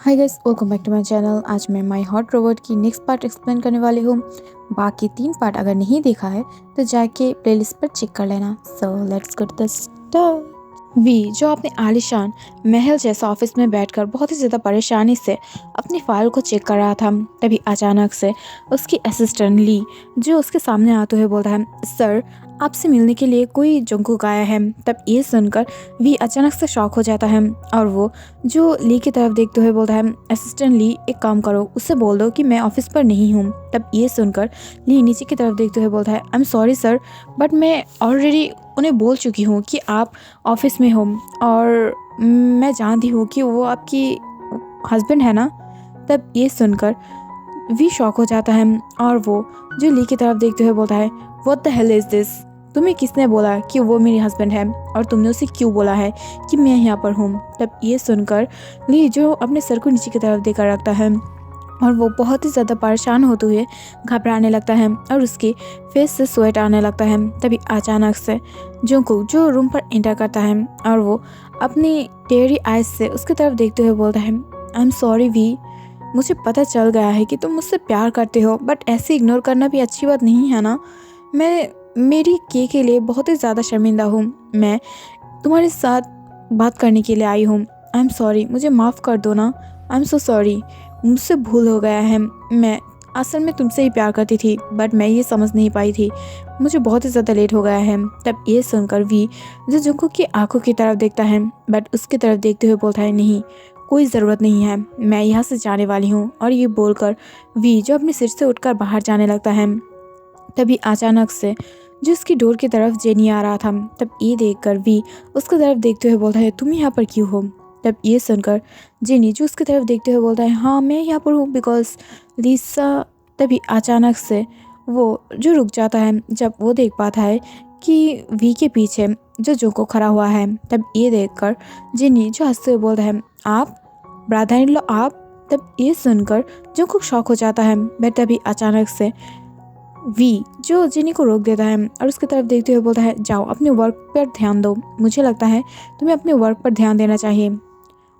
Hi guys, welcome back to my channel. आज मैं my hot robot की next part explain करने वाली हूँ। बाकी 3 पार्ट अगर नहीं देखा है तो जाके प्लेलिस्ट पर चेक कर लेना। So let's get the start. We जो अपने आलीशान महल जैसा ऑफिस में बैठकर बहुत ही ज़्यादा परेशानी से अपनी फाइल को चेक कर रहा था, तभी अचानक से उसकी असिस्टेंट ली जो उसके सामने आते हुए बोलता है, सर आपसे मिलने के लिए कोई जंकुक आया है। तब ये सुनकर वी अचानक से शॉक हो जाता है और वो जो ली की तरफ देखते हुए बोलता है, असिस्टेंट ली एक काम करो, उससे बोल दो कि मैं ऑफिस पर नहीं हूँ। तब ये सुनकर ली नीचे की तरफ देखते हुए बोलता है, I am sorry sir, but मैं ऑलरेडी उन्हें बोल चुकी हूँ कि आप ऑफिस में हो और मैं जानती हूँ कि वो आपकी हस्बैंड है ना। तब ये सुनकर वी शॉक हो जाता है और वो जो ली की तरफ देखते हुए बोलता है, what the hell is this, तुम्हें किसने बोला कि वो मेरी हस्बैंड है और तुमने उसे क्यों बोला है कि मैं यहाँ पर हूँ। तब ये सुनकर ली जो अपने सर को नीचे की तरफ देकर रखता है और वो बहुत ही ज़्यादा परेशान होते हुए घबराने लगता है और उसके फेस से स्वेट आने लगता है। तभी अचानक से जंकुक जो रूम पर एंटर करता है और वो अपनी टेरी आइज से उसकी तरफ देखते हुए बोलता है, आई एम सॉरी वी, मुझे पता चल गया है कि तुम मुझसे प्यार करते हो, बट ऐसे इग्नोर करना भी अच्छी बात नहीं है ना। मैं मेरी के लिए बहुत ही ज़्यादा शर्मिंदा हूँ। मैं तुम्हारे साथ बात करने के लिए आई हूँ। आई एम सॉरी, मुझे माफ़ कर दो ना। आई एम सो सॉरी, मुझसे भूल हो गया है। मैं असल में तुमसे ही प्यार करती थी, बट मैं ये समझ नहीं पाई थी। मुझे बहुत ही ज़्यादा लेट हो गया है। तब ये सुनकर वी जो जंकुक की आंखों की तरफ देखता है, बट उसकी तरफ देखते हुए बोलता है, नहीं कोई ज़रूरत नहीं है, मैं यहाँ से जाने वाली हूँ। और ये बोलकर वी जो अपने सिर से उठकर बाहर जाने लगता है। तभी अचानक से जो उसकी डोर की तरफ जेनी आ रहा था, तब ये देखकर वी उसकी तरफ देखते हुए बोलता है, तुम यहाँ पर क्यों हो। तब ये सुनकर जेनी जो उसकी तरफ देखते हुए बोलता है, हाँ मैं यहाँ पर हूँ बिकॉज लिसा। तभी अचानक से वो जो रुक जाता है जब वो देख पाता है कि वी के पीछे जो जोको खड़ा हुआ है। तब ये देखकर जेनी जो हंसते हुए बोलता है, आप ब्रदर इन लॉ आप। तब ये सुनकर जो खूब शौक हो जाता है, बट तभी अचानक से वी जो जेनी को रोक देता है और उसकी तरफ देखते हुए बोलता है, जाओ अपने वर्क पर ध्यान दो, मुझे लगता है तुम्हें अपने वर्क पर ध्यान देना चाहिए।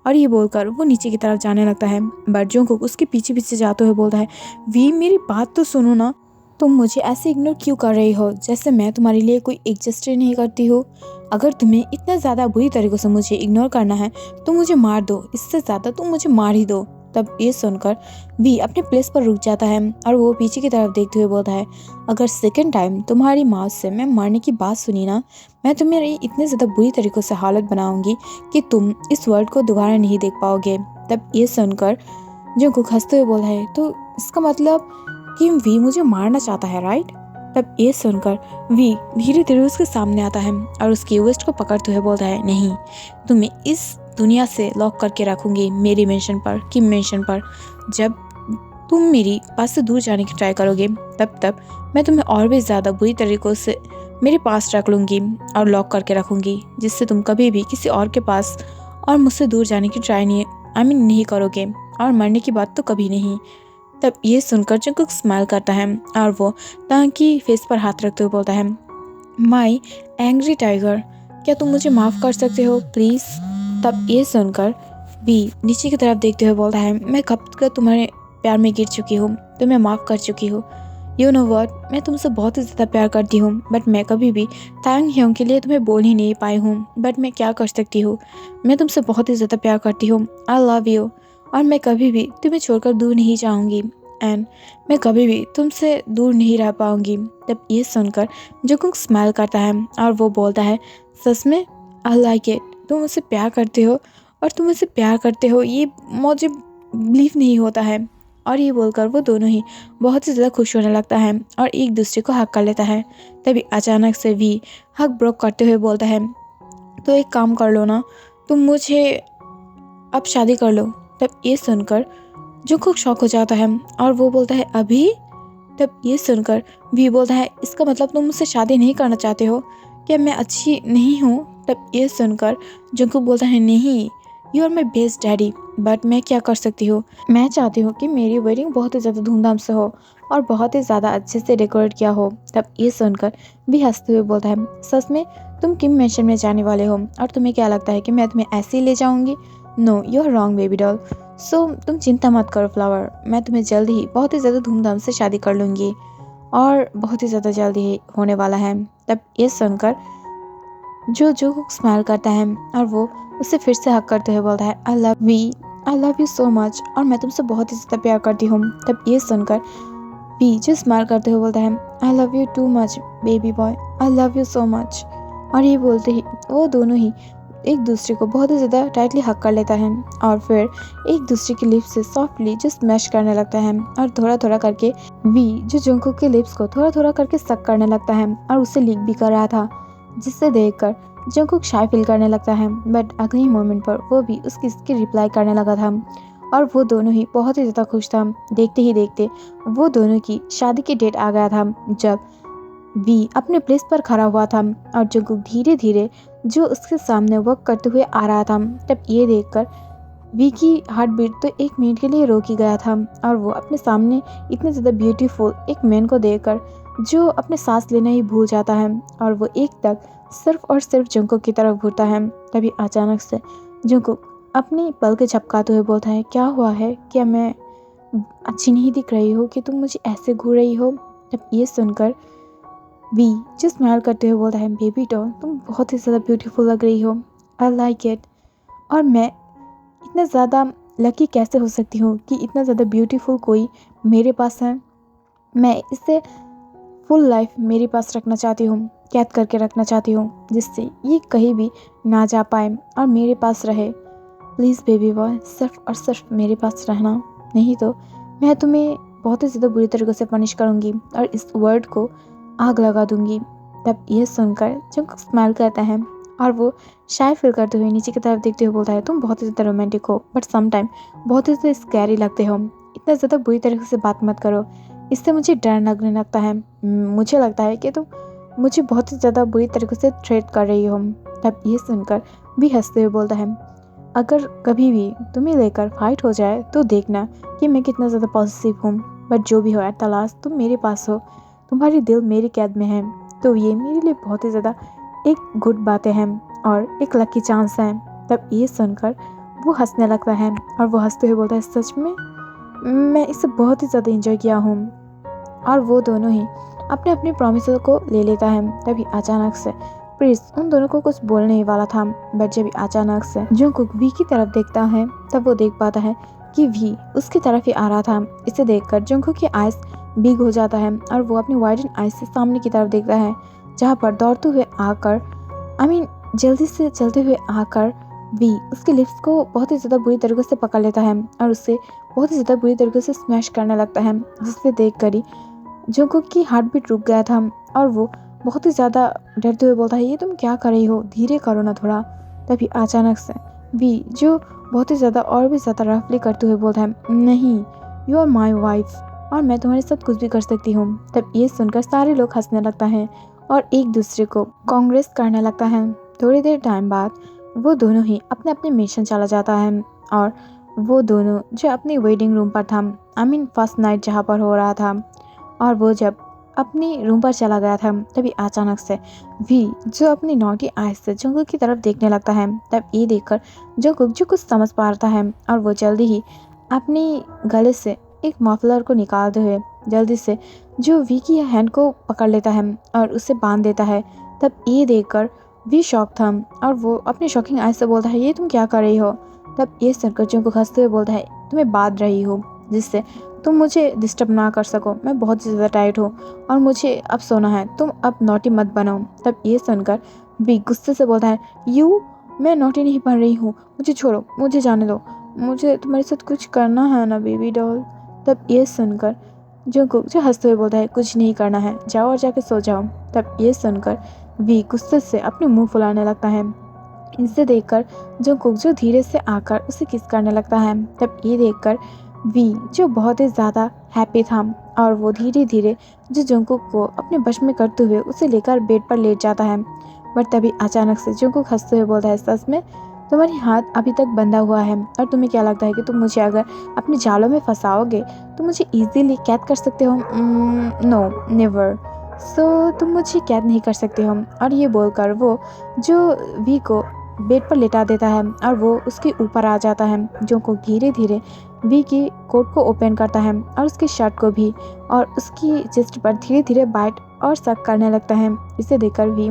और ये बोलकर वो नीचे की तरफ जाने लगता है, बट जोंकुक उसके पीछे पीछे जाते हुए बोलता है, वी मेरी बात तो सुनो ना, तुम मुझे ऐसे इग्नोर क्यों कर रही हो जैसे मैं तुम्हारे लिए कोई एडजस्ट ही नहीं करती हो। अगर तुम्हें इतना ज़्यादा बुरी तरीक़े से मुझे इग्नोर करना है तो मुझे मार दो, इससे ज़्यादा तुम मुझे मार ही दो। तब ये सुनकर वी अपने प्लेस पर रुक जाता है और वो पीछे की तरफ देखते हुए बोलता है, अगर सेकंड टाइम तुम्हारी माँ से मैं मरने की बात सुनी ना, मैं तुम्हें इतने ज़्यादा बुरी तरीक़ों से हालत बनाऊंगी कि तुम इस वर्ल्ड को दोबारा नहीं देख पाओगे। तब ये सुनकर जंकुक हंसते हुए बोला है, तो इसका मतलब कि वी मुझे मारना चाहता है, राइट। तब ये सुनकर वी धीरे धीरे उसके सामने आता है और उसकी वेस्ट को पकड़ते हुए बोलता है, नहीं तुम्हें इस दुनिया से लॉक करके रखूंगी मेरी मेंशन पर, किम मेंशन पर। जब तुम मेरी पास से दूर जाने की ट्राई करोगे तब मैं तुम्हें और भी ज़्यादा बुरी तरीक़ों से मेरे पास रख लूँगी और लॉक करके रखूँगी, जिससे तुम कभी भी किसी और के पास और मुझसे दूर जाने की ट्राई नहीं करोगे, और मरने की बात तो कभी नहीं। तब ये सुनकर जंकुक स्माइल करता है और वो तांग की फेस पर हाथ रखते हुए बोलता है, माई एंग्री टाइगर, क्या तुम मुझे माफ़ कर सकते हो प्लीज़। तब ये सुनकर वी नीचे की तरफ देखते हुए बोलता है, मैं कब तक तुम्हारे प्यार में गिर चुकी हूँ, तुम्हें माफ़ कर चुकी हूँ। यू नो व्हाट, मैं तुमसे बहुत ही ज़्यादा प्यार करती हूँ, बट मैं कभी भी तांग ह्योंग के लिए तुम्हें बोल ही नहीं पाई हूँ, बट मैं क्या कर सकती हूँ। मैं तुमसे बहुत ही ज़्यादा प्यार करती हूँ, आई लव यू, और मैं कभी भी तुम्हें छोड़कर दूर नहीं जाऊँगी एंड मैं कभी भी तुमसे दूर नहीं रह पाऊँगी। तब ये सुनकर जंकुक स्माइल करता है और वो बोलता है, सच में आई लाइक इट, तुम मुझसे प्यार करते हो और तुम मुझसे प्यार करते हो, ये मुझे बिलीव नहीं होता है। और ये बोलकर वो दोनों ही बहुत ही ज़्यादा खुश होने लगता है और एक दूसरे को हक कर लेता है। तभी अचानक से वी हक ब्रोक करते हुए बोलता है, तो एक काम कर लो ना, तुम मुझे अब शादी कर लो। तब ये सुनकर जंकुक शॉक हो जाता है और वो बोलता है, अभी। तब ये सुनकर वी बोलता है, इसका मतलब तुम मुझसे शादी नहीं करना चाहते हो क्या, मैं अच्छी नहीं हूँ। तब ये सुनकर जंकुक बोलता है, नहीं you are my best daddy, but मैं क्या कर सकती हूँ, मैं चाहती हूँ कि मेरी वेडिंग बहुत ही ज़्यादा धूमधाम से हो और बहुत ही ज़्यादा अच्छे से डेकोरेट किया हो। तब ये सुनकर भी हंसते हुए बोलता है, सच में तुम किम मेंशन में जाने वाले हो और तुम्हें क्या लगता है कि मैं तुम्हें ऐसे ही ले जाऊँगी। No you are wrong baby doll, so तुम चिंता मत करो फ्लावर, मैं तुम्हें जल्द ही बहुत ही ज़्यादा धूमधाम से शादी कर लूँगी और बहुत ही ज़्यादा जल्दी ही होने वाला है। तब ये सुनकर जो जो स्माइल करता है और वो उसे फिर से हक करते हुए बोलता है I love you so much, और मैं तुमसे बहुत ही ज़्यादा प्यार करती हूँ। तब ये सुनकर वी जो स्माइल करते हुए बोलता है I love you too much baby boy, I love you so much. और ये बोलते ही वो दोनों ही एक दूसरे को बहुत ही ज़्यादा टाइटली हक कर लेता है और फिर एक दूसरे की लिप्स से सॉफ्टली जो स्मैश करने लगता है और थोड़ा थोड़ा करके वी जो जंगकुक के लिप्स को थोड़ा थोड़ा करके सक करने लगता है और उसे लीक भी कर रहा था, जिससे देखकर जंगकुक शाय फील करने लगता है। बट अगले मोमेंट पर वो भी उसकी रिप्लाई करने लगा था और वो दोनों ही बहुत ही ज़्यादा खुश था। देखते ही देखते वो दोनों की शादी की डेट आ गया था। जब वी अपने प्लेस पर खड़ा हुआ था और जंगकुक धीरे धीरे जो उसके सामने वॉक करते हुए आ रहा था, तब ये देखकर वी की हार्ट बीट तो 1 मिनट के लिए रोक ही गया था और वो अपने सामने इतने ज़्यादा ब्यूटीफुल एक मैन को देखकर जो अपने सांस लेना ही भूल जाता है और वो एक तक सिर्फ और सिर्फ जंगकुक की तरफ घूरता है। तभी अचानक से जंगकुक अपनी पलकें झपकाते हुए बोलता है क्या हुआ है, क्या मैं अच्छी नहीं दिख रही हो कि तुम मुझे ऐसे घूर रही हो। तब ये सुनकर वी जो स्माइल करते हुए बोलता है बेबी डॉल तुम बहुत ही ज़्यादा ब्यूटीफुल लग रही हो, आई लाइक इट। और मैं इतना ज़्यादा लकी कैसे हो सकती हूँ कि इतना ज़्यादा ब्यूटीफुल कोई मेरे पास है। मैं इसे फुल लाइफ मेरे पास रखना चाहती हूँ, कैद करके रखना चाहती हूँ, जिससे ये कहीं भी ना जा पाए और मेरे पास रहे। प्लीज़ बेबी बॉय सिर्फ और सिर्फ मेरे पास रहना, नहीं तो मैं तुम्हें बहुत ही ज़्यादा बुरी तरीके से पनिश करूँगी और इस वर्ड को आग लगा दूँगी। तब ये सुनकर जंगकुक स्माइल करता है और वो शाय फील करते हुए नीचे की तरफ देखते हुए बोलता है तुम बहुत ही ज़्यादा रोमांटिक हो बट सम टाइम बहुत ही ज़्यादा स्कैरी लगते हो, इतना ज़्यादा बुरी तरीके से बात मत करो, इससे मुझे डर लगने लगता है। मुझे लगता है कि तुम मुझे बहुत ही ज़्यादा बुरी तरीके से थ्रेट कर रही हो। तब ये सुनकर भी हंसते हुए बोलता है अगर कभी भी तुम्हें लेकर फाइट हो जाए तो देखना कि मैं कितना ज़्यादा पॉजिटिव हूँ, बट जो भी हो एट द लास्ट तुम मेरे पास हो, तुम्हारी दिल मेरी कैद में है, तो ये मेरे लिए बहुत ही ज़्यादा एक गुड बातें हैं और एक लकी चांस है। तब ये सुनकर वो हंसने लगता है और वो हंसते हुए बोलता है सच में मैं इसे बहुत ही ज़्यादा एंजॉय किया हूँ। और वो दोनों ही अपने अपने प्रॉमिस को ले लेता है। तभी अचानक से प्रिंस उन दोनों को कुछ बोलने ही वाला था, बट जब अचानक से जंगकुक वी की तरफ देखता है तब वो देख पाता है कि वी उसकी तरफ ही आ रहा था। इसे देखकर जंगकुक की आइज बिग हो जाता है और वो अपनी वाइडन आइज से सामने की तरफ देखता है, जहाँ पर दौड़ते हुए आकर जल्दी से चलते हुए आकर वी उसके लिप्स को बहुत ही ज़्यादा बुरी तरीके से पकड़ लेता है और उससे बहुत ही ज़्यादा बुरी तरीके से स्मैश करने लगता है, जिससे देख कर ही जंगकुक की हार्ट बीट रुक गया था और वो बहुत ही ज़्यादा डरते हुए बोलता है ये तुम क्या कर रही हो, धीरे करो ना थोड़ा। तभी अचानक से वी जो बहुत ही ज़्यादा और भी ज़्यादा रफली करते हुए बोलता है नहीं यू आर माई वाइफ और मैं तुम्हारे साथ कुछ भी कर सकती हूँ। तब ये सुनकर सारे लोग हंसने लगता है और एक दूसरे को कांग्रेस करने लगता है। थोड़ी देर टाइम बाद वो दोनों ही अपने अपने मिशन चला जाता है और वो दोनों जो अपनी वेडिंग रूम पर था, फर्स्ट नाइट जहाँ पर हो रहा था, और वो जब अपनी रूम पर चला गया था तभी अचानक से वी जो अपनी नॉटी आइज से जंगकुक की तरफ देखने लगता है। तब ये देखकर जंगकुक जो कुछ समझ पा रहा है और वो जल्दी ही अपनी गले से एक मफलर को निकालते हुए जल्दी से जो वी की हैंड को पकड़ लेता है और उसे बांध देता है। तब ये देखकर वी शॉक था और वो अपनी शॉकिंग आइज से बोलता है ये तुम क्या कर रही हो। तब ये सुनकर जंगकुक हंसते हुए बोलता है तुम्हें बांध रही हो जिससे तुम मुझे डिस्टर्ब ना कर सको, मैं बहुत ही ज़्यादा टायर्ड हूँ और मुझे अब सोना है, तुम अब नोटी मत बनाओ। तब ये सुनकर वी गुस्से से बोलता है मैं नोटी नहीं बन रही हूँ, मुझे छोड़ो, मुझे जाने दो, मुझे तुम्हारे साथ कुछ करना है ना बेबी डॉल। तब ये सुनकर जंगकुक जो हंसते हुए बोलता है कुछ नहीं करना है, जाओ और जाके सो जाओ। तब ये सुनकर वी गुस्से से अपने मुंह फुलाने लगता है। इसे देखकर जंगकुक जो धीरे से आकर उसे किस करने लगता है। तब ये देखकर वी जो बहुत ही ज़्यादा हैप्पी था और वो धीरे धीरे जो जंगकुक को अपने वश में करते हुए उसे लेकर बेड पर लेट जाता है। बट तभी अचानक से जंगकुक हंसते हुए बोलता है सच में तुम्हारी हाथ अभी तक बंधा हुआ है और तुम्हें क्या लगता है कि तुम मुझे अगर अपने जालों में फंसाओगे तो मुझे इजीली कैद कर सकते हो। नो नेवर, सो तुम मुझे कैद नहीं कर सकते हो। और ये बोलकर वो जो वी को बेड पर लेटा देता है और वो उसके ऊपर आ जाता है। जंगकुक धीरे धीरे वी की कोट को ओपन करता है और उसकी शर्ट को भी, और उसकी चेस्ट पर धीरे धीरे बाइट और सक करने लगता है। इसे देखकर वी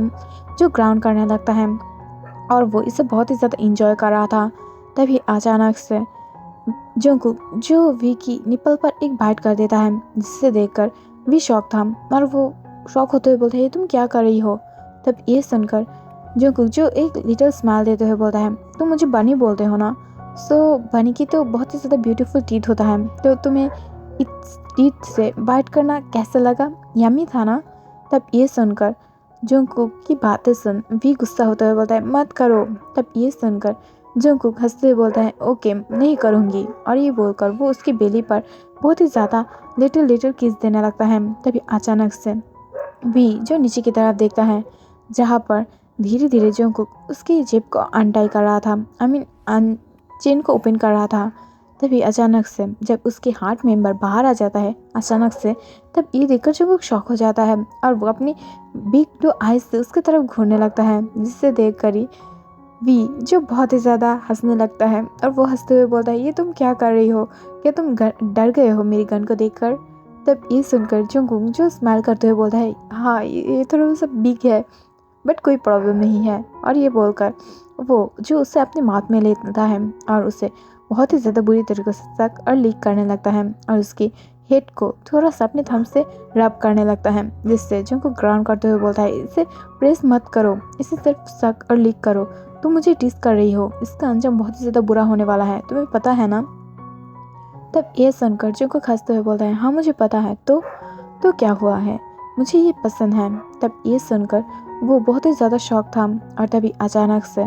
जो ग्राउंड करने लगता है और वो इसे बहुत ही ज़्यादा इंजॉय कर रहा था। तभी अचानक से जंगकुक जो वी की निपल पर एक बाइट कर देता है, जिसे देखकर वी शॉक था और वो शॉक होते हुए बोलता है, तुम क्या कर रही हो? तब ये सुनकर जंगकुक जो एक लिटिल स्माइल देते हुए बोलता है, तुम मुझे बनी बोलते हो ना? सो बनी की तो बहुत ही ज़्यादा ब्यूटीफुल टीथ होता है, तो तुम्हें इस टीथ से बाइट करना कैसा लगा? यम्मी था ना? तब ये सुनकर जंगकुक की बातें सुन वी गुस्सा होते हुए बोलता है, मत करो। तब ये सुनकर जंगकुक हंसते हुए बोलता है, ओके नहीं करूँगी, और ये बोलकर वो उसकी बेली पर बहुत ही ज़्यादा लिटिल लिटिल किस देने लगता है। तभी अचानक से वी जो नीचे की तरफ देखता है, जहाँ पर धीरे धीरे जंगकुक उसकी जेब को अनटाई कर रहा था, चेन को ओपन कर रहा था। तभी अचानक से जब उसके हार्ट मेंबर बाहर आ जाता है अचानक से, तब ये देखकर जंगकुक शॉक हो जाता है और वो अपनी बिग टू आइज से उसकी तरफ घूरने लगता है, जिससे देखकर ही वी जो बहुत ही ज़्यादा हंसने लगता है और वो हंसते हुए बोलता है, ये तुम क्या कर रही हो? क्या तुम डर गए हो मेरी गन को देखकर? तब ये सुनकर जंगकुक जो स्माइल करते हुए बोलता है, हाँ ये थोड़ा सा बिग है बट कोई प्रॉब्लम नहीं है। और ये बोलकर वो जो उसे अपने माथ में लेता है और उसे बहुत ही ज़्यादा बुरी तरीके से सक और लीक करने लगता है और उसकी हेड को थोड़ा सा अपने थंब से रब करने लगता है, जिससे जंगकुक ग्राउंड करते हुए बोलता है, इसे प्रेस मत करो, इसे सिर्फ सक और लीक करो। तुम मुझे टीस कर रही हो, इसका अंजाम बहुत ही ज़्यादा बुरा होने वाला है, तुम्हें पता है ना? तब ये सुनकर जंगकुक हंसते हुए बोलता है, हाँ मुझे पता है, तो क्या हुआ है, मुझे ये पसंद है। तब ये सुनकर वो बहुत ही ज़्यादा शॉक था और तभी अचानक से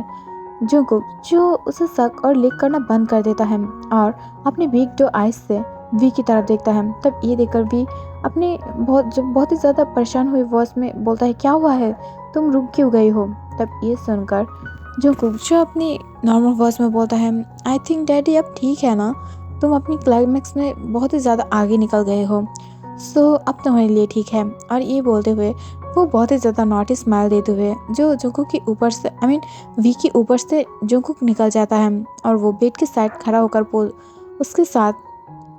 जंगकुक जो उसे शक और लिक करना बंद कर देता है और अपनी बिग टू आइज से वी की तरफ देखता है। तब ये देखकर वी अपने बहुत ही ज़्यादा परेशान हुई वॉइस में बोलता है, क्या हुआ है, तुम रुक क्यों गई हो? तब ये सुनकर जंगकुक जो अपनी नॉर्मल वॉइस में बोलता है, आई थिंक डैडी अब ठीक है ना, तुम अपनी क्लाइमैक्स में बहुत ही ज़्यादा आगे निकल गए हो, सो अब तुम्हारे लिए ठीक है। और ये बोलते हुए वो बहुत ही ज़्यादा नॉटी स्माइल देते हुए जो जंगकुक के ऊपर से वी के ऊपर से जंगकुक निकल जाता है और वो बेड के साइड खड़ा होकर उसके साथ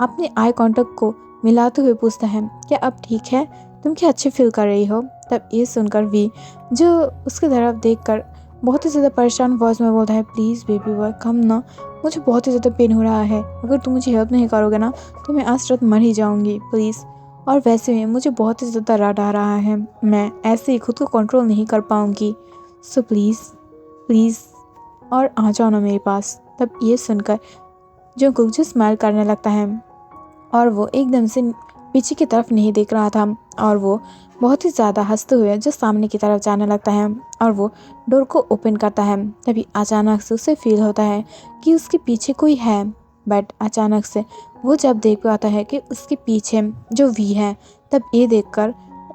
अपने आई कांटेक्ट को मिलाते हुए पूछता है, क्या अब ठीक है, तुम क्या अच्छे फील कर रही हो? तब ये सुनकर वी जो उसकी तरफ देखकर बहुत ही ज़्यादा परेशान वॉइस में बोलता है, प्लीज़ बेबी बॉय कम ना, मुझे बहुत ही ज़्यादा पेन हो रहा है, अगर तुम मुझे हेल्प नहीं करोगे ना तो मैं आज रात मर ही जाऊँगी प्लीज़। और वैसे भी मुझे बहुत ही ज़्यादा रट आ रहा है, मैं ऐसे ही खुद को कंट्रोल नहीं कर पाऊँगी, सो प्लीज़ और आ जाओ ना मेरे पास। तब ये सुनकर जंगकुक जो स्माइल करने लगता है और वो एकदम से पीछे की तरफ नहीं देख रहा था और वो बहुत ही ज़्यादा हंसते हुए जो सामने की तरफ जाने लगता है और वो डोर को ओपन करता है। तभी अचानक से उसे फील होता है कि उसके पीछे कोई है, बट अचानक से वो जब देख पाता है कि उसके पीछे जो वी है, तब ये देखकर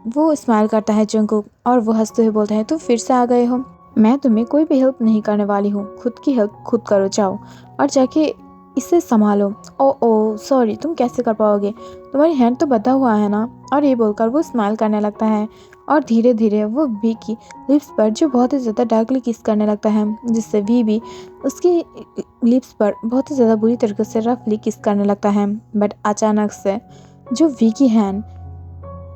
वो स्माइल करता है जंगकुक और वो हंसते हुए बोलता है, तुम फिर से आ गए हो, मैं तुम्हें कोई भी हेल्प नहीं करने वाली हूँ, खुद की हेल्प खुद करो, जाओ और जाके इसे संभालो। ओ सॉरी, तुम कैसे कर पाओगे, तुम्हारी हैंड तो बंधा हुआ है ना? और ये बोलकर वो स्माइल करने लगता है और धीरे धीरे वो वी की लिप्स पर जो बहुत ही ज़्यादा डार्कली किस करने लगता है, जिससे वी भी उसकी लिप्स पर बहुत ही ज़्यादा बुरी तरीके से रफली किस करने लगता है। बट अचानक से जो वी की हैंड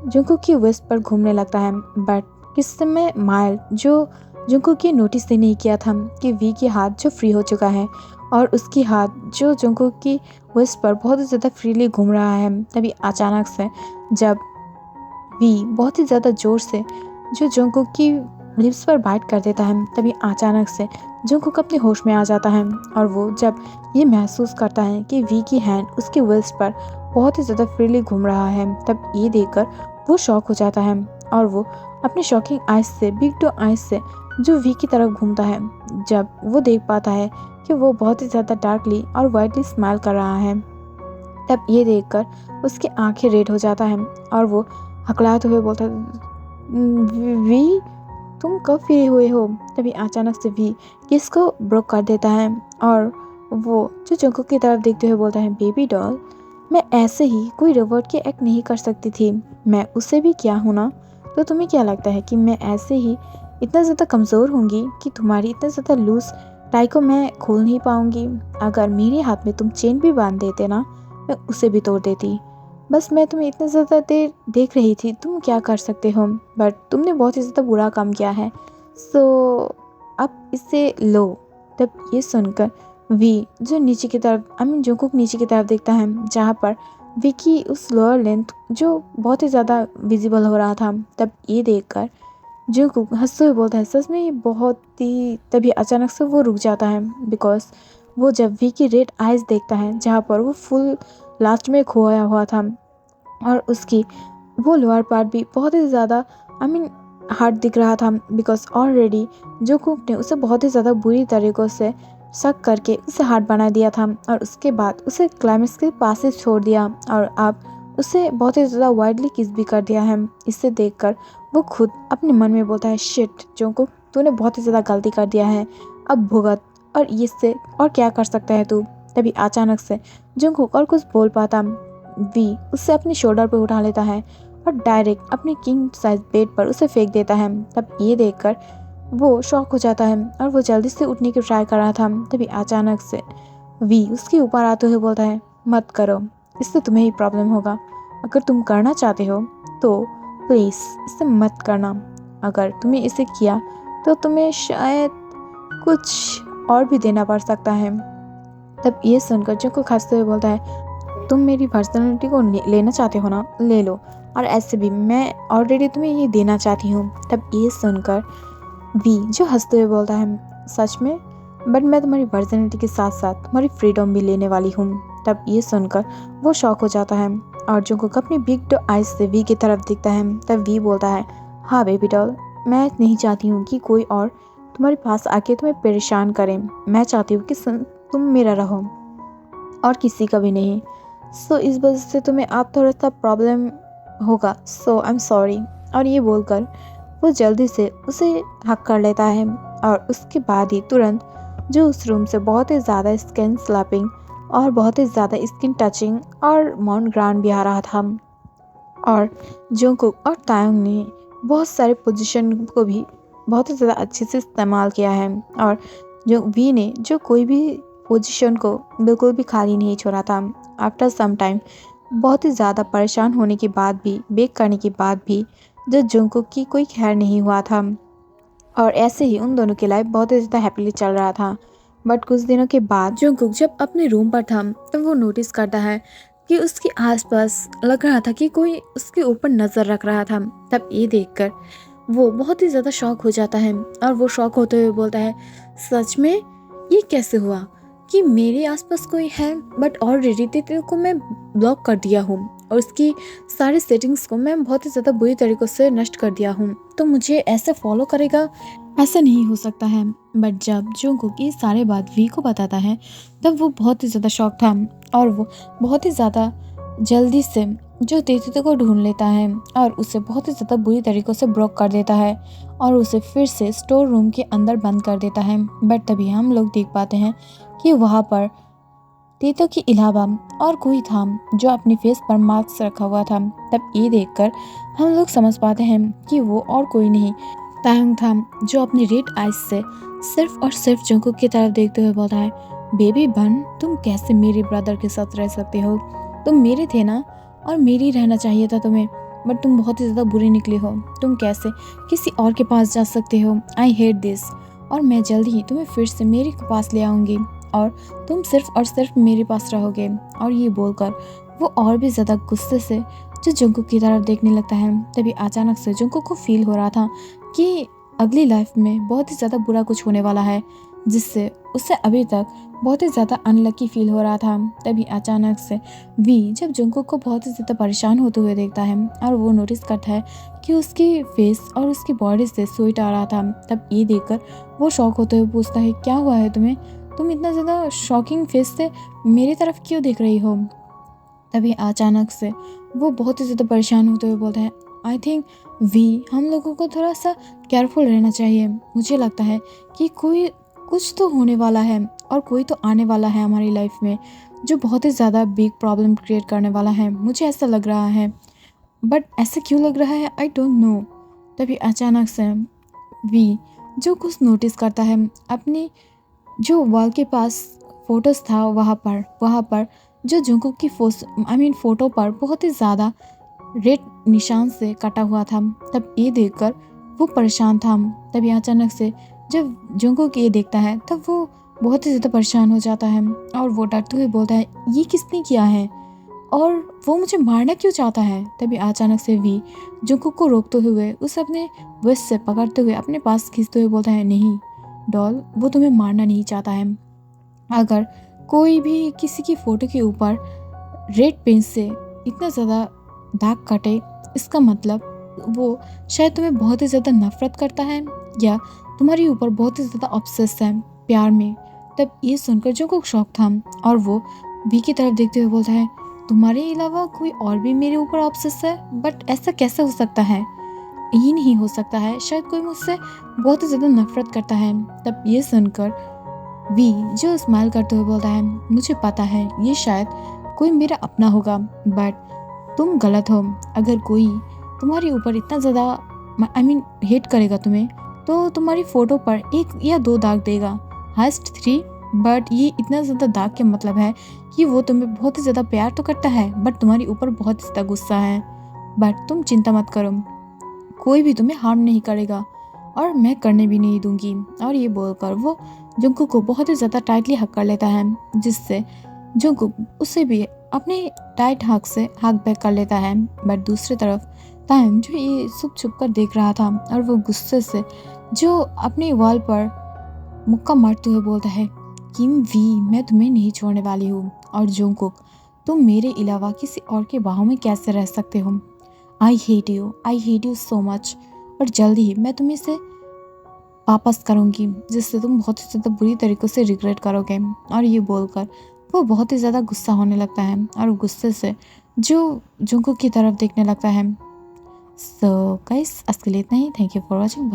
जंगकुक की वेस्ट पर घूमने लगता है, बट किस समय माइल जो जंगकुक की नोटिस ही नहीं किया था कि वी की हाथ जो फ्री हो चुका है और उसकी हाथ जो जंगकुक की वेस्ट पर बहुत ही ज़्यादा फ्रीली घूम रहा है। तभी अचानक से जब वी बहुत ही ज़्यादा ज़ोर से जो जंगकुक की लिप्स पर बाइट कर देता है, तभी अचानक से जंगकुक अपने होश में आ जाता है और वो जब ये महसूस करता है कि वी की हैंड उसकी वेस्ट पर बहुत ही ज़्यादा फ्रीली घूम रहा है, तब ये देखकर वो शॉक हो जाता है और वो अपने शॉकिंग आइज से बिग टू आइज से जो वी की तरफ घूमता है, जब वो देख पाता है कि वो बहुत ही ज़्यादा डार्कली और वाइटली स्माइल कर रहा है, तब ये देखकर उसकी आंखें रेड हो जाता है और वो हकलाते हुए बोलता है, वी तुम कब फ्री हुए हो? तभी अचानक से वी किस को ब्रोक कर देता है और वो जो जंगकुक की तरफ देखते हुए बोलता है, बेबी डॉल, मैं ऐसे ही कोई रोबोट की एक्ट नहीं कर सकती थी, मैं उससे भी क्या हूँ ना, तो तुम्हें क्या लगता है कि मैं ऐसे ही इतना ज़्यादा कमज़ोर होंगी कि तुम्हारी इतना ज़्यादा लूज़ टाई को मैं खोल नहीं पाऊँगी। अगर मेरे हाथ में तुम चेन भी बांध देते ना, मैं उसे भी तोड़ देती। बस मैं तुम्हें इतना ज़्यादा देर देख रही थी, तुम क्या कर सकते हो, बट तुमने बहुत ही ज़्यादा बुरा काम किया है, सो अब इसे लो। तब ये सुनकर वी जो नीचे की तरफ जोंगकुक नीचे की तरफ देखता है, जहाँ पर वी की उस लोअर लेंथ जो बहुत ही ज़्यादा विजिबल हो रहा था। तब ये देखकर जोंगकुक हंसते हुए बोलता है, सच में ये बहुत ही। तभी अचानक से वो रुक जाता है, बिकॉज वो जब वी की रेड आइज देखता है, जहाँ पर वो फुल लास्ट में खोया हुआ था, और उसकी वो लोअर पार्ट भी बहुत ही ज़्यादा हार्ड दिख रहा था, बिकॉज ऑलरेडी जो कुक ने उसे बहुत ही ज़्यादा बुरी तरीक़ों से शक करके उसे हार्ड बना दिया था, और उसके बाद उसे क्लाइमेक्स के पास ही छोड़ दिया, और अब उसे बहुत ही ज़्यादा वाइडली किस भी कर दिया है। इसे देखकर वो खुद अपने मन में बोलता है, शिट जोंगकुक, तूने बहुत ही ज़्यादा गलती कर दिया है, अब भुगत, और इससे और क्या कर सकता है तू। तभी अचानक से जोंगकुक और कुछ बोल पाता वी उसे अपने शोल्डर पर उठा लेता है और डायरेक्ट अपने किंग साइज बेड पर उसे फेंक देता है। तब ये देखकर वो शॉक हो जाता है, और वो जल्दी से उठने की ट्राई कर रहा था। तभी अचानक से वी उसके ऊपर आते हुए बोलता है, मत करो, इससे तुम्हें ही प्रॉब्लम होगा। अगर तुम करना चाहते हो तो प्लीज़ इसे मत करना। अगर तुमने इसे किया तो तुम्हें शायद कुछ और भी देना पड़ सकता है। तब ये सुनकर जो हंसते हुए बोलता है, तुम मेरी पर्सनैलिटी को लेना चाहते हो ना, ले लो, और ऐसे भी मैं ऑलरेडी तुम्हें ये देना चाहती हूँ। तब ये सुनकर वी जो हंसते हुए बोलता है, सच में, बट मैं तुम्हारी पर्सनैलिटी के साथ साथ तुम्हारी फ्रीडम भी लेने वाली हूँ। तब ये सुनकर वो शॉक हो जाता है, और जो अपनी बिग आइज से वी की तरफ दिखता है। तब वी बोलता है, हाँ बेबी डॉल, मैं नहीं चाहती हूँ कि कोई और तुम्हारे पास आके तुम्हें परेशान करे। मैं चाहती हूँ कि तुम मेरा रहो और किसी का भी नहीं। सो इस वजह से तुम्हें आप थोड़ा सा प्रॉब्लम होगा, सो आई एम सॉरी। और ये बोलकर वो जल्दी से उसे हक कर लेता है, और उसके बाद ही तुरंत जो उस रूम से बहुत ही ज़्यादा स्किन स्लैपिंग और बहुत ही ज़्यादा स्किन टचिंग और माउंट ग्रांड भी आ रहा था। और जोंगकुक और तायोंग ने बहुत सारे पोजीशन को भी बहुत ही ज़्यादा अच्छे से इस्तेमाल किया है, और जो वी ने जो कोई भी पोजीशन को बिल्कुल भी खाली नहीं छोड़ा था। आफ्टर सम टाइम बहुत ही ज़्यादा परेशान होने के बाद भी, बेक करने के बाद भी, जो जोंगकुक की कोई खैर नहीं हुआ था, और ऐसे ही उन दोनों की लाइफ बहुत ही ज़्यादा हैप्पीली चल रहा था। बट कुछ दिनों के बाद जोंगकुक जब अपने रूम पर था, तो वो नोटिस करता है कि उसके आसपास लग रहा था कि कोई उसके ऊपर नज़र रख रहा था। तब ये देखकर वो बहुत ही ज़्यादा शॉक हो जाता है, और वो शॉक होते हुए बोलता है, सच में ये कैसे हुआ कि मेरे आसपास कोई है, बट ऑलरेडी तेरे को मैं ब्लॉक कर दिया हूँ, और उसकी सारी सेटिंग्स को मैं बहुत ही ज़्यादा बुरी तरीक़ों से नष्ट कर दिया हूँ, तो मुझे ऐसे फॉलो करेगा, ऐसा नहीं हो सकता है। बट जब जोंगकुक ये सारे बात वी को बताता है, तब वो बहुत ही ज़्यादा शॉक था, और वो बहुत ही ज़्यादा जल्दी से जो तेतुते को ढूंढ लेता है, और उसे बहुत ही ज़्यादा बुरी तरीक़ों से ब्लॉक कर देता है, और उसे फिर से स्टोर रूम के अंदर बंद कर देता है। बट तभी हम लोग देख पाते हैं कि वहाँ पर तेतो के अलावा और कोई था जो अपने फेस पर मास्क रखा हुआ था। तब ये देखकर हम लोग समझ पाते हैं कि वो और कोई नहीं तायंग था, जो अपनी रेड आइज से सिर्फ और सिर्फ जोंगकुक की तरफ देखते हुए बोलता है, बेबी बन, तुम कैसे मेरे ब्रदर के साथ रह सकते हो? तुम मेरे थे ना, और मेरी रहना चाहिए था तुम्हें, बट तुम बहुत ही ज़्यादा बुरे निकले हो। तुम कैसे किसी और के पास जा सकते हो? आई हेट दिस, और मैं जल्द ही तुम्हें फिर से मेरे पास ले आऊँगी, और तुम सिर्फ और सिर्फ मेरे पास रहोगे। और ये बोलकर वो और भी ज़्यादा गुस्से से जो जोंगकुक की तरफ देखने लगता है। तभी अचानक से जोंगकुक को फील हो रहा था कि अगली लाइफ में बहुत ही ज़्यादा बुरा कुछ होने वाला है, जिससे उसे अभी तक बहुत ही ज़्यादा अनलकी फील हो रहा था। तभी अचानक से वी जब जोंगकुक को बहुत ही ज़्यादा परेशान होते हुए देखता है, और वो नोटिस करता है कि उसकी फेस और उसकी बॉडी से स्वेट आ रहा था। तब ये देखकर वो शॉक होते हुए पूछता है, क्या हुआ है तुम्हें? तुम इतना ज़्यादा शॉकिंग फेस से मेरी तरफ क्यों देख रही हो? तभी अचानक से वो बहुत ही ज़्यादा परेशान होते हुए बोलते हैं, आई थिंक वी, हम लोगों को थोड़ा सा केयरफुल रहना चाहिए। मुझे लगता है कि कोई कुछ तो होने वाला है, और कोई तो आने वाला है हमारी लाइफ में, जो बहुत ही ज़्यादा बिग प्रॉब्लम क्रिएट करने वाला है। मुझे ऐसा लग रहा है, बट ऐसा क्यों लग रहा है, आई डोंट नो। तभी अचानक से वी जो कुछ नोटिस करता है अपने जो वॉल के पास फोटोज था वहाँ पर जो जंगकुक की फोटो पर बहुत ही ज़्यादा रेड निशान से कटा हुआ था। तब ये देखकर वो परेशान था। तभी अचानक से जब जंगकुक ये देखता है तब वो बहुत ही ज़्यादा परेशान हो जाता है और वो डरते हुए बोलता है ये किसने किया है और वो मुझे मारना क्यों चाहता है। तभी अचानक से वी जंगकुक को रोकते हुए उसे अपने वेस्ट से पकड़ते हुए अपने पास खींचते हुए बोलता है नहीं डॉल, वो तुम्हें मारना नहीं चाहता है। अगर कोई भी किसी की फोटो के ऊपर रेड पेन से इतना ज़्यादा दाग कटे इसका मतलब वो शायद तुम्हें बहुत ही ज़्यादा नफरत करता है या तुम्हारे ऊपर बहुत ही ज़्यादा ऑब्सेस है प्यार में। तब ये सुनकर जो को शौक था और वो वी की तरफ देखते हुए बोलता है तुम्हारे अलावा कोई और भी मेरे ऊपर ऑब्सेस है, बट ऐसा कैसे हो सकता है, ये नहीं हो सकता है, शायद कोई मुझसे बहुत ही ज़्यादा नफरत करता है। तब ये सुनकर वी जो स्माइल करते हुए बोलता है मुझे पता है ये शायद कोई मेरा अपना होगा, बट तुम गलत हो। अगर कोई तुम्हारे ऊपर इतना ज़्यादा हेट करेगा तुम्हें तो तुम्हारी फ़ोटो पर 1 या 2 दाग देगा, हाइस्ट 3, बट ये इतना ज़्यादा दाग का मतलब है कि वो तुम्हें बहुत ही ज़्यादा प्यार तो करता है बट तुम्हारे ऊपर बहुत ज़्यादा गुस्सा है। बट तुम चिंता मत करो, कोई भी तुम्हें हार्म नहीं करेगा और मैं करने भी नहीं दूंगी। और ये बोलकर वो जंगकुक को बहुत ही ज़्यादा टाइटली हक कर लेता है जिससे जंगकुक उसे भी अपने टाइट हक से हक बैक कर लेता है। बट दूसरी तरफ तायंग जो ये छुप कर देख रहा था और वो गुस्से से जो अपने वॉल पर मुक्का मारते हुए बोलता है किम वी मैं तुम्हें नहीं छोड़ने वाली हूँ। और जंगकुक तुम मेरे अलावा किसी और के बाहों में कैसे रह सकते हो, I hate you so much. और जल्दी ही मैं तुम्हें से वापस करूँगी जिससे तुम बहुत ही ज़्यादा बुरी तरीक़ों से रिग्रेट करोगे। और ये बोलकर वो बहुत ही ज़्यादा गुस्सा होने लगता है और गुस्से से जो जंगकुक की तरफ देखने लगता है। सो गाइस आज के लिए इतना ही। Thank you for watching.